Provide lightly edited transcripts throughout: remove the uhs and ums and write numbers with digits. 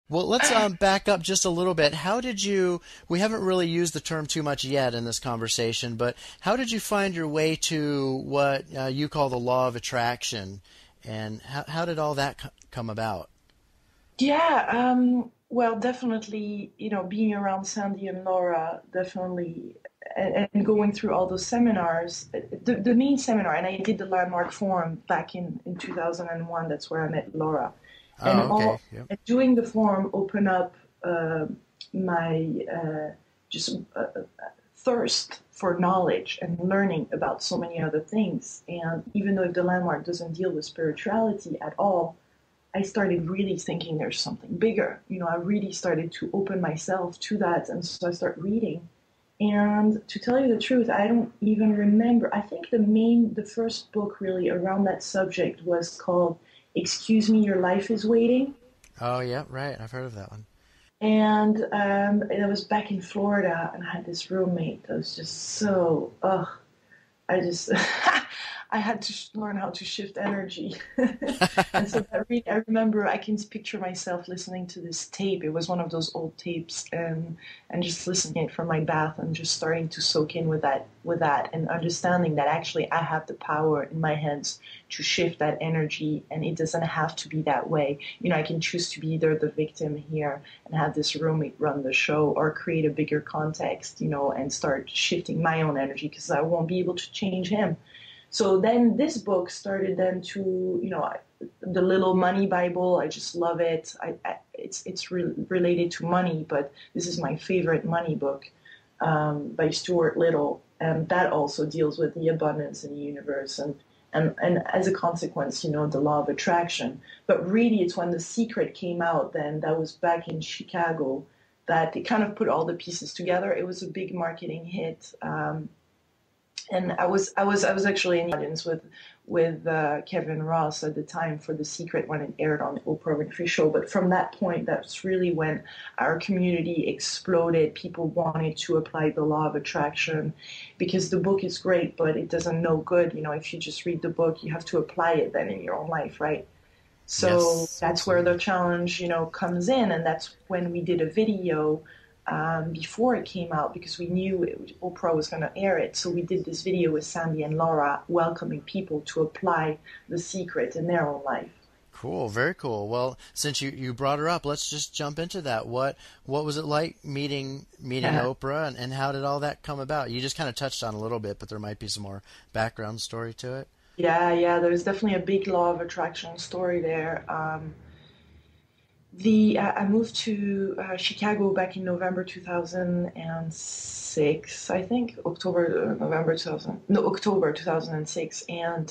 Well, let's back up just a little bit. How did you, we haven't really used the term too much yet in this conversation, but how did you find your way to what you call the law of attraction? And how did all that come about? Yeah, well, definitely, being around Sandy and Laura, definitely, and going through all those seminars, the main seminar, and I did the Landmark Forum back in 2001, that's where I met Laura. And Oh, okay. Yep. and doing the forum opened up my just thirst for knowledge and learning about so many other things. And even though the Landmark doesn't deal with spirituality at all, I started really thinking there's something bigger. I really started to open myself to that. And so I started reading. And to tell you the truth, I don't even remember. I think the first book really around that subject was called Excuse Me, Your Life is Waiting. Oh, yeah, right. I've heard of that one. And I was back in Florida and I had this roommate that was just so, ugh, I just I had to learn how to shift energy. And so I remember I can picture myself listening to this tape. It was one of those old tapes, and just listening it from my bath and just starting to soak in with that and understanding that actually I have the power in my hands to shift that energy, and it doesn't have to be that way. I can choose to be either the victim here and have this roommate run the show, or create a bigger context, and start shifting my own energy because I won't be able to change him. So then this book started then to, the Little Money Bible. I just love it. It's related to money, but this is my favorite money book by Stuart Little, and that also deals with the abundance in the universe and as a consequence, the law of attraction. But really, it's when The Secret came out. Then that was back in Chicago that it kind of put all the pieces together. It was a big marketing hit. And I was actually in the audience with Kevin Ross at the time for The Secret when it aired on the Oprah Winfrey Show. But from that point, that's really when our community exploded. People wanted to apply the law of attraction because the book is great, but it doesn't know good. If you just read the book, you have to apply it then in your own life, right? So Yes, that's where the absolutely. challenge, comes in, and that's when we did a video before it came out because we knew Oprah was going to air it. So we did this video with Sandy and Laura welcoming people to apply The Secret in their own life. Cool, very cool. Well, since you brought her up, let's just jump into that. What was it like meeting Oprah, and how did all that come about? You just kind of touched on a little bit, but there might be some more background story to it. Yeah, yeah, there's definitely a big law of attraction story there. The I moved to Chicago back in November 2006, I think November 2000, no, October 2006, and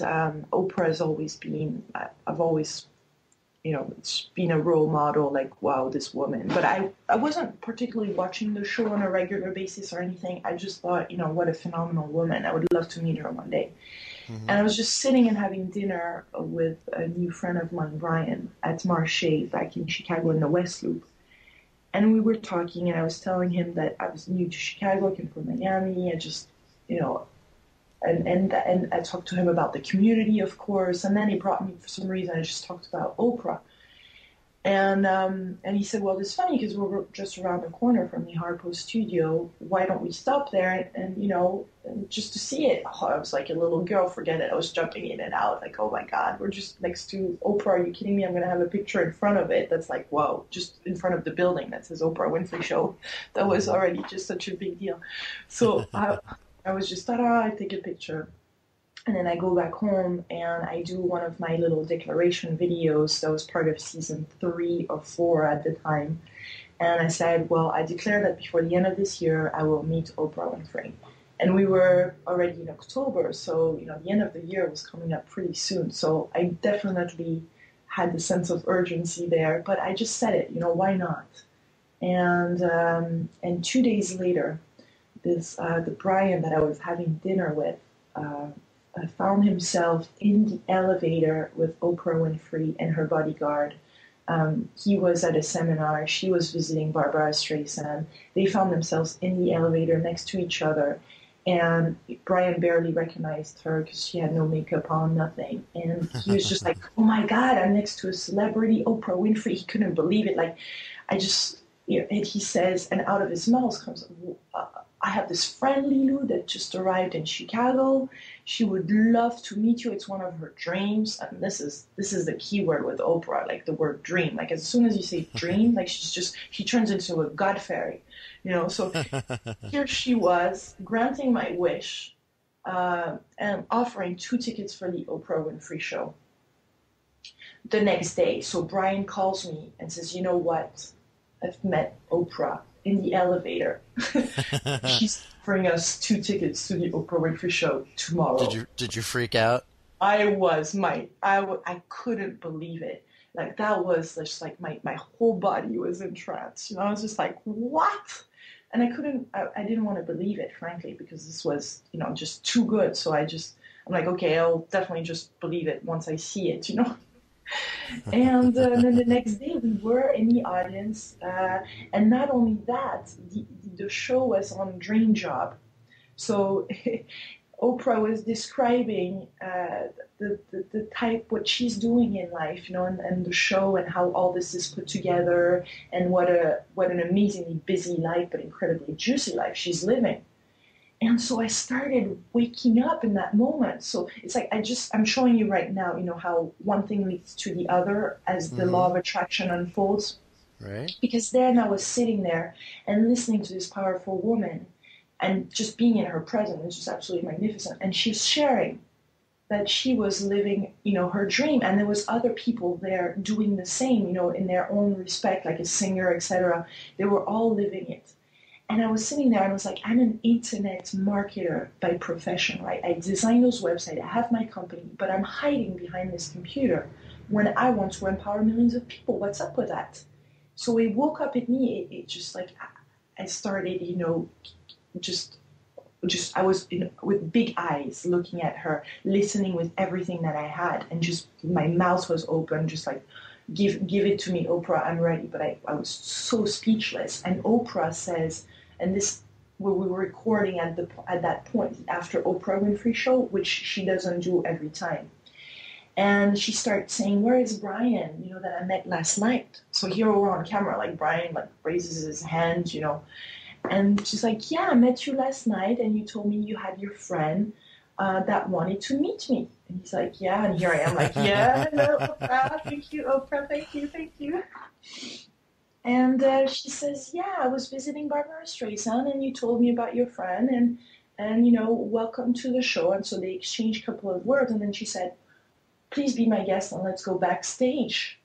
Oprah has always been I've always it's been a role model, like, wow, this woman. But I wasn't particularly watching the show on a regular basis or anything. I just thought, what a phenomenal woman. I would love to meet her one day. Hmm. And I was just sitting and having dinner with a new friend of mine, Bryan, at Marche back in Chicago in the West Loop. And we were talking, and I was telling him that I was new to Chicago, I came from Miami. I just, you know, and I talked to him about the community, of course. And then he brought me, for some reason, I just talked about Oprah. And he said, well, it's funny because we're just around the corner from the Harpo studio. Why don't we stop there and just to see it? Oh, I was like a little girl, forget it. I was jumping in and out, like, oh my God, we're just next to Oprah. Are you kidding me? I'm going to have a picture in front of it. That's like, wow, just in front of the building that says Oprah Winfrey Show. That was Hmm. already just such a big deal. So I was just, I take a picture. And then I go back home and I do one of my little declaration videos that was part of season 3 or 4 at the time. And I said, well, I declare that before the end of this year, I will meet Oprah Winfrey. And we were already in October, so the end of the year was coming up pretty soon. So I definitely had the sense of urgency there, but I just said it, why not? And 2 days later, the Brian that I was having dinner with uh, found himself in the elevator with Oprah Winfrey and her bodyguard. He was at a seminar. She was visiting Barbara Streisand. They found themselves in the elevator next to each other. And Brian barely recognized her because she had no makeup on, nothing. And he was just like, oh my God, I'm next to a celebrity, Oprah Winfrey. He couldn't believe it. Like, I just, and he says, and out of his mouth comes, I have this friend, Lilou, that just arrived in Chicago. She would love to meet you. It's one of her dreams. And this is the key word with Oprah, like the word dream. Like as soon as you say dream, like she turns into a god fairy, So here she was granting my wish, and offering 2 tickets for the Oprah Winfrey show the next day. So Bryan calls me and says, you know what? I've met Oprah in the elevator. She's offering us 2 tickets to the Oprah Winfrey show tomorrow. Did you freak out? I couldn't believe it. Like that was just like my whole body was in trance. I was just like, what? And I didn't want to believe it, frankly, because this was, just too good. So I'm like, okay, I'll definitely just believe it once I see it. And then the next day we were in the audience, and not only that, the show was on Dream Job. So Oprah was describing the type, what she's doing in life, and the show and how all this is put together, and what an amazingly busy life but incredibly juicy life she's living. And so I started waking up in that moment. So it's like I'm showing you right now, how one thing leads to the other as the law of attraction unfolds. Right. Because then I was sitting there and listening to this powerful woman and just being in her presence was just absolutely magnificent. And she's sharing that she was living, her dream. And there was other people there doing the same, in their own respect, like a singer, etc. They were all living it. And I was sitting there and I was like, I'm an internet marketer by profession, right? I design those websites, I have my company, but I'm hiding behind this computer when I want to empower millions of people. What's up with that? So it woke up in me. It just like, I started, I was with big eyes looking at her, listening with everything that I had. And just my mouth was open, just like, give it to me, Oprah, I'm ready. But I was so speechless. And Oprah says, and this, where we were recording at that point after Oprah Winfrey show, which she doesn't do every time. And she starts saying, where is Bryan, that I met last night? So here we're on camera, like Bryan like raises his hand, and she's like, yeah, I met you last night and you told me you had your friend that wanted to meet me. And he's like, yeah, and here I am like, yeah, hello, Oprah, thank you, Oprah, thank you. And she says, yeah, I was visiting Barbara Streisand and you told me about your friend and welcome to the show. And so they exchanged a couple of words and then she said, please be my guest and let's go backstage.